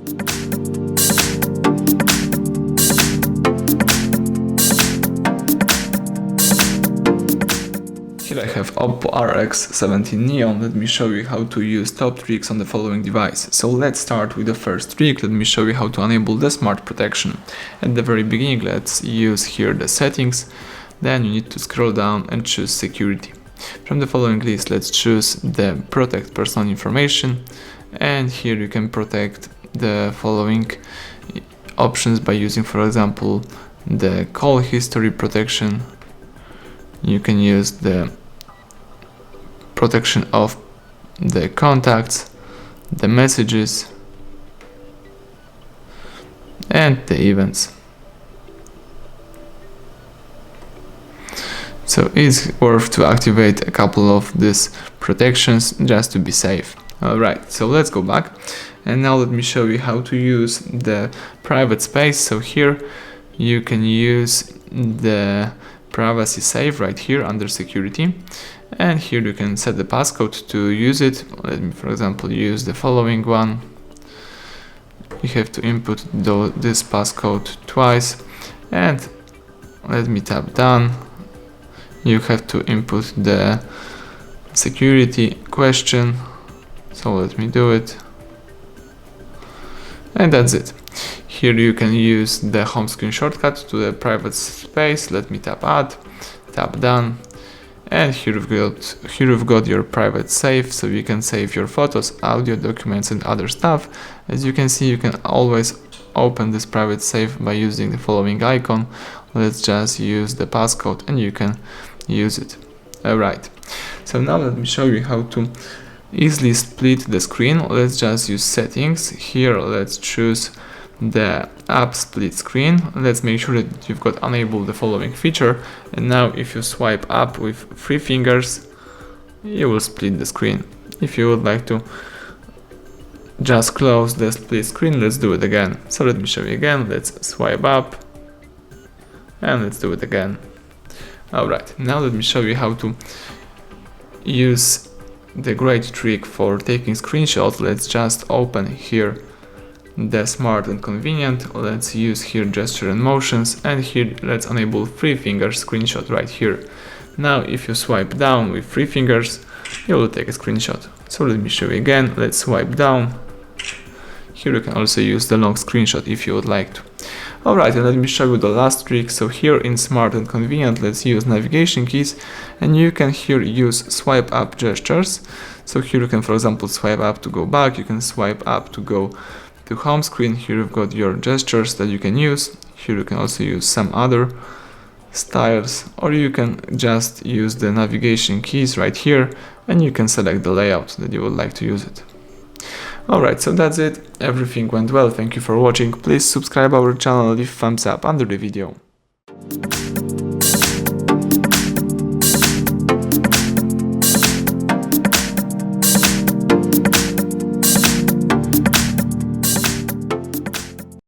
Here I have OPPO RX17 Neo. Let me show you how to use top tricks on the following device. So let's start with the first trick. Let me show you how to enable the smart protection. At the very beginning, let's use here the settings. Then you need to scroll down and choose security. From the following list, let's choose the protect personal information. And here you can protect the following options by using, for example, the call history protection. You can use the protection of the contacts, the messages, and the events. So it's worth to activate a couple of these protections just to be safe. Alright, so let's go back, and now let me show you how to use the private space. So here you can use the privacy save right here under security, and here you can set the passcode to use it. Let me, for example, use the following one. You have to input this passcode twice, and let me tap done. You have to input the security question, so let me do it, and that's it. Here you can use the home screen shortcut to the private space. Let me tap add, tap done, and here you've got your private save, so you can save your photos, audio, documents, and other stuff. As you can see, you can always open this private save by using the following icon. Let's just use the passcode and you can use it. Alright, so now let me show you how to easily split the screen. Let's just use settings. Here let's choose the app split screen. Let's make sure that you've got enabled the following feature, and now if you swipe up with 3 fingers, you will split the screen. If you would like to just close the split screen, let's do it again. So let me show you again. Let's swipe up and let's do it again. Alright, now let me show you how to use the great trick for taking screenshots. Let's just open here the smart and convenient. Let's use here gesture and motions, and here let's enable 3 fingers screenshot right here. Now if you swipe down with 3 fingers, you will take a screenshot. So let me show you again. Let's swipe down. Here you can also use the long screenshot if you would like to. Alright, and let me show you the last trick. So here in smart and convenient, let's use navigation keys, and you can here use swipe up gestures. So here you can, for example, swipe up to go back, you can swipe up to go to home screen. Here you've got your gestures that you can use. Here you can also use some other styles, or you can just use the navigation keys right here, and you can select the layout that you would like to use it. Alright, so that's it. Everything went well. Thank you for watching. Please subscribe our channel, leave thumbs up under the video.